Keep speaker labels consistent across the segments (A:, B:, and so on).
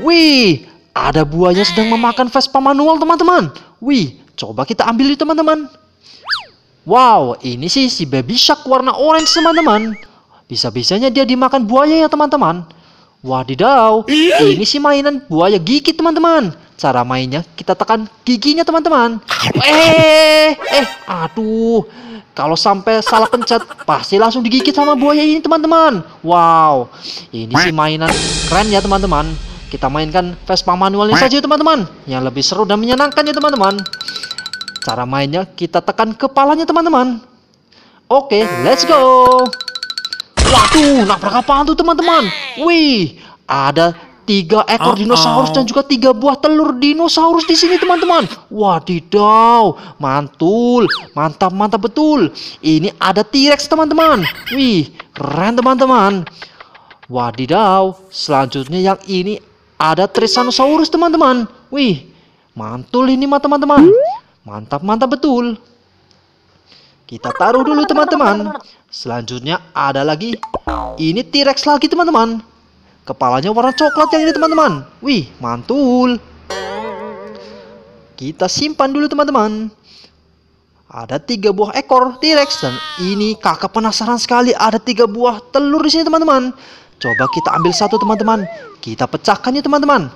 A: Wih, ada buaya sedang memakan Vespa manual, teman-teman. Wih, coba kita ambil itu, teman-teman. Wow, ini sih si baby shark warna orange, teman-teman. Bisa-bisanya dia dimakan buaya ya, teman-teman. Wadidaw, ini sih mainan buaya gigit, teman-teman. Cara mainnya kita tekan giginya, teman-teman. Aduh. Kalau sampai salah pencet, pasti langsung digigit sama buaya ini, teman-teman. Wow, ini sih mainan keren ya, teman-teman. Kita mainkan Vespa manualnya saja, teman-teman. Yang lebih seru dan menyenangkan ya, teman-teman. Cara mainnya kita tekan kepalanya, teman-teman. Oke, let's go. Waduh, nabrak apaan tuh, teman-teman? Wih, ada 3 ekor dinosaurus dan juga 3 buah telur dinosaurus di sini, teman-teman. Wadidaw, mantul, mantap betul. Ini ada T-Rex, teman-teman. Wih, keren, teman-teman. Wadidaw, selanjutnya yang ini ada Tyrannosaurus, teman-teman. Wih, mantul ini mah, teman-teman. Mantap betul. Kita taruh dulu, teman-teman. Selanjutnya ada lagi. Ini T-Rex lagi, teman-teman. Kepalanya warna coklat yang ini, teman-teman. Wih, mantul. Kita simpan dulu, teman-teman. Ada 3 buah ekor T-Rex. Dan ini kakak penasaran sekali. Ada 3 buah telur di sini, teman-teman. Coba kita ambil satu, teman-teman. Kita pecahkan ya, teman-teman.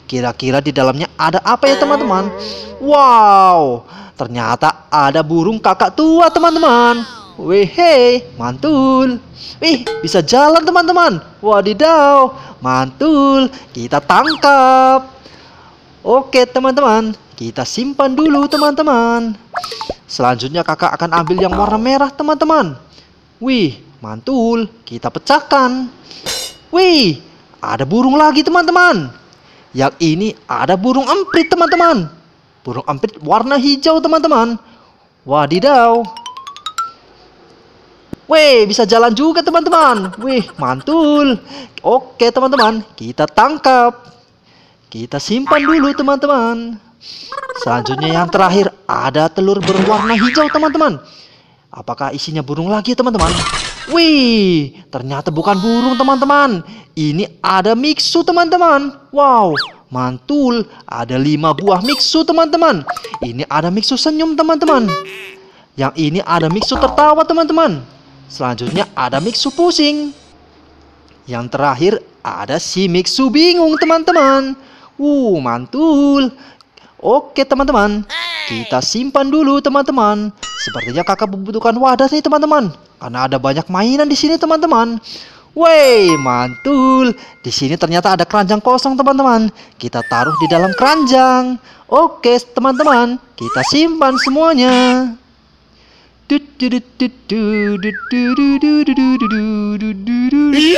A: Kira-kira di dalamnya ada apa ya, teman-teman? Wow, ternyata ada burung kakak tua, teman-teman. Wih, hey, mantul. Wih, bisa jalan, teman-teman. Wadidaw, mantul. Kita tangkap. Oke, teman-teman. Kita simpan dulu, teman-teman. Selanjutnya kakak akan ambil yang warna merah, teman-teman. Wih, mantul. Kita pecahkan. Wih, ada burung lagi, teman-teman. Yang ini ada burung emprit, teman-teman. Burung emprit warna hijau, teman-teman. Wadidaw. Wih, bisa jalan juga, teman-teman. Wih, mantul. Oke, teman-teman. Kita tangkap. Kita simpan dulu, teman-teman. Selanjutnya yang terakhir ada telur berwarna hijau, teman-teman. Apakah isinya burung lagi, teman-teman? Wih, ternyata bukan burung, teman-teman. Ini ada mixu, teman-teman. Wow, mantul. Ada 5 buah mixu, teman-teman. Ini ada mixu senyum, teman-teman. Yang ini ada mixu tertawa, teman-teman. Selanjutnya ada mixu pusing. Yang terakhir ada si mixu bingung, teman-teman. Mantul. Oke, teman-teman. Kita simpan dulu, teman-teman. Sepertinya kakak membutuhkan wadah nih, teman-teman. Karena ada banyak mainan di sini, teman-teman. Wey, mantul. Di sini ternyata ada keranjang kosong, teman-teman. Kita taruh di dalam keranjang. Oke, teman-teman. Kita simpan semuanya.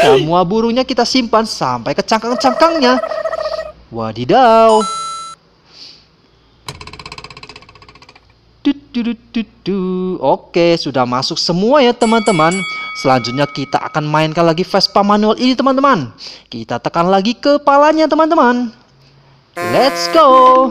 A: Semua burungnya kita simpan sampai ke cangkang-cangkangnya. Wadidaw. Oke, sudah masuk semua ya, teman-teman. Selanjutnya kita akan mainkan lagi Vespa manual ini, teman-teman. Kita tekan lagi kepalanya, teman-teman. Let's go.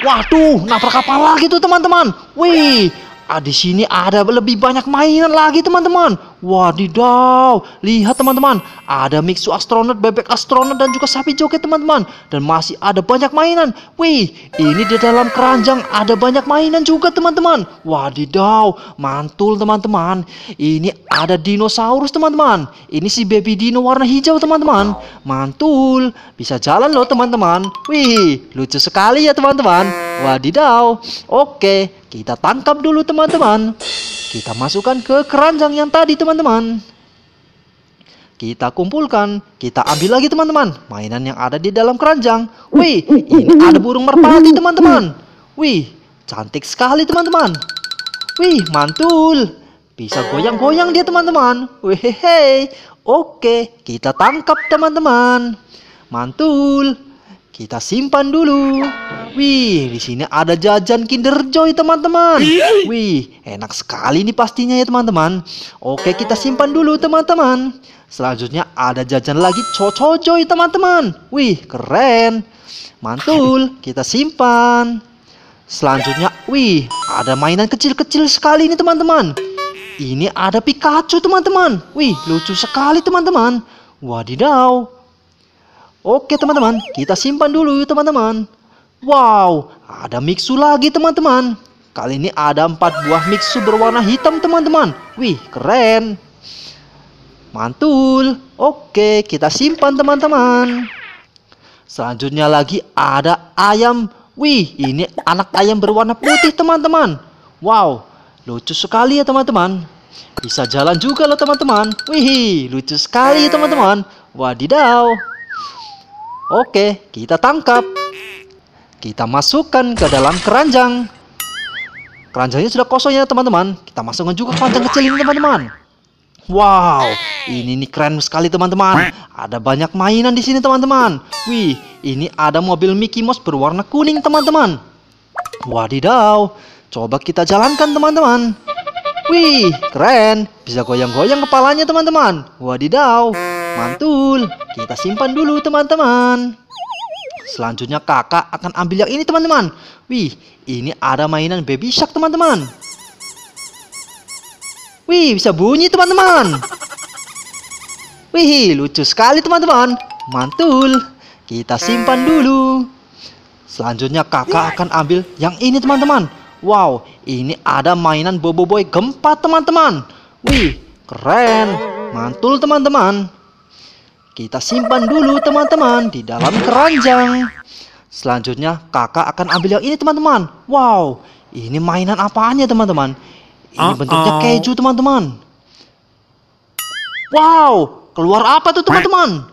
A: Waduh, nabrak apa lagi tuh, teman-teman? Wih, di sini ada lebih banyak mainan lagi, teman-teman. Wadidaw, lihat, teman-teman. Ada mixu astronot, bebek astronot, dan juga sapi joget, teman-teman. Dan masih ada banyak mainan. Wih, ini di dalam keranjang ada banyak mainan juga, teman-teman. Wadidaw, mantul, teman-teman. Ini ada dinosaurus, teman-teman. Ini si baby dino warna hijau, teman-teman. Mantul, bisa jalan loh, teman-teman. Wih, lucu sekali ya, teman-teman. Wadidaw. Oke, kita tangkap dulu, teman-teman. Kita masukkan ke keranjang yang tadi, teman-teman. Kita kumpulkan. Kita ambil lagi, teman-teman, mainan yang ada di dalam keranjang. Wih, ini ada burung merpati, teman-teman. Wih, cantik sekali, teman-teman. Wih, mantul. Bisa goyang-goyang dia, teman-teman. Wih, hehe. Oke, kita tangkap, teman-teman. Mantul. Kita simpan dulu. Wih, di sini ada jajan Kinder Joy, teman-teman. Wih, enak sekali nih pastinya ya, teman-teman. Oke, kita simpan dulu, teman-teman. Selanjutnya ada jajan lagi Coco Joy, teman-teman. Wih, keren. Mantul, kita simpan. Selanjutnya, wih, ada mainan kecil-kecil sekali nih, teman-teman. Ini ada Pikachu, teman-teman. Wih, lucu sekali, teman-teman. Wadidaw. Oke teman-teman, kita simpan dulu yuk teman-teman. Wow, ada mixu lagi teman-teman. Kali ini ada 4 buah mixu berwarna hitam teman-teman. Wih, keren. Mantul. Oke, kita simpan teman-teman. Selanjutnya lagi ada ayam. Wih, ini anak ayam berwarna putih teman-teman. Wow, lucu sekali ya teman-teman. Bisa jalan juga loh teman-teman. Wih, lucu sekali ya teman-teman. Wadidaw. Oke, kita tangkap. Kita masukkan ke dalam keranjang. Keranjangnya sudah kosong ya teman-teman. Kita masukkan juga keranjang kecil ini teman-teman. Wow, ini nih keren sekali teman-teman. Ada banyak mainan di sini teman-teman. Wih, ini ada mobil Mickey Mouse berwarna kuning teman-teman. Wadidaw, coba kita jalankan teman-teman. Wih, keren. Bisa goyang-goyang kepalanya teman-teman. Wadidaw, mantul. Kita simpan dulu teman-teman. Selanjutnya kakak akan ambil yang ini teman-teman. Wih, ini ada mainan Baby Shark teman-teman. Wih, bisa bunyi teman-teman. Wih, lucu sekali teman-teman. Mantul. Kita simpan dulu. Selanjutnya kakak akan ambil yang ini teman-teman. Wow, ini ada mainan Bobo Boy gempa teman-teman. Wih, keren. Mantul teman-teman. Kita simpan dulu teman-teman di dalam keranjang. Selanjutnya kakak akan ambil yang ini teman-teman. Wow, ini mainan apaannya teman-teman? Ini bentuknya keju teman-teman. Wow, keluar apa tuh teman-teman?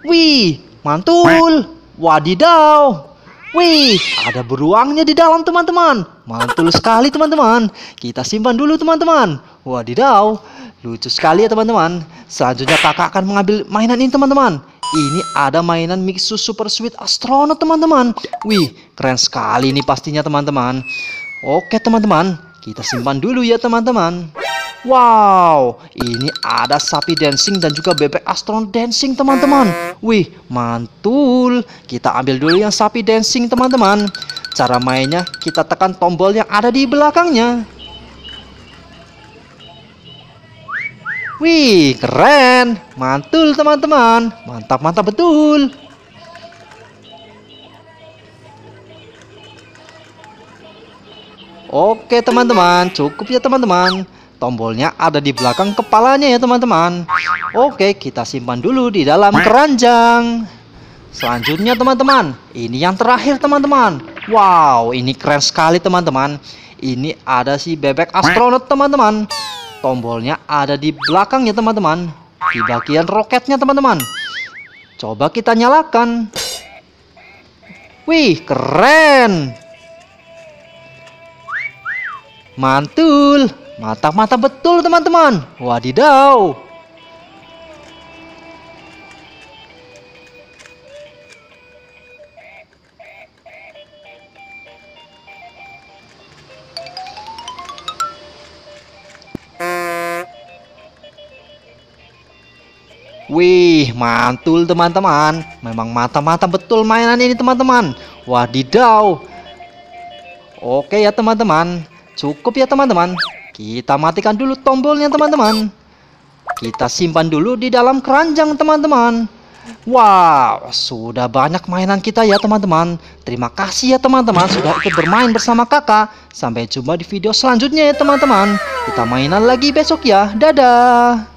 A: Wih, mantul. Wadidaw. Wih, ada beruangnya di dalam teman-teman. Mantul sekali teman-teman. Kita simpan dulu teman-teman. Wadidaw, lucu sekali ya teman-teman. Selanjutnya kakak akan mengambil mainan ini teman-teman. Ini ada mainan Mixu Super Sweet Astronaut teman-teman. Wih, keren sekali ini pastinya teman-teman. Oke teman-teman, kita simpan dulu ya teman-teman. Wow, ini ada sapi dancing dan juga bebek astronot dancing teman-teman. Wih, mantul. Kita ambil dulu yang sapi dancing teman-teman. Cara mainnya kita tekan tombol yang ada di belakangnya. Wih, keren. Mantul teman-teman. Mantap-mantap betul. Oke teman-teman, cukup ya teman-teman. Tombolnya ada di belakang kepalanya ya teman-teman. Oke, kita simpan dulu di dalam keranjang. Selanjutnya teman-teman, ini yang terakhir teman-teman. Wow, ini keren sekali teman-teman. Ini ada si bebek astronot teman-teman. Tombolnya ada di belakangnya teman-teman, di bagian roketnya teman-teman. Coba kita nyalakan. Wih, keren. Mantul. Mantap-mantap betul teman-teman. Wadidaw. Wih, mantul teman-teman. Memang mantap-mantap betul mainan ini teman-teman. Wadidaw. Oke ya teman-teman, cukup ya teman-teman. Kita matikan dulu tombolnya teman-teman. Kita simpan dulu di dalam keranjang teman-teman. Wow, sudah banyak mainan kita ya teman-teman. Terima kasih ya teman-teman sudah ikut bermain bersama kakak. Sampai jumpa di video selanjutnya ya teman-teman. Kita mainan lagi besok ya. Dadah.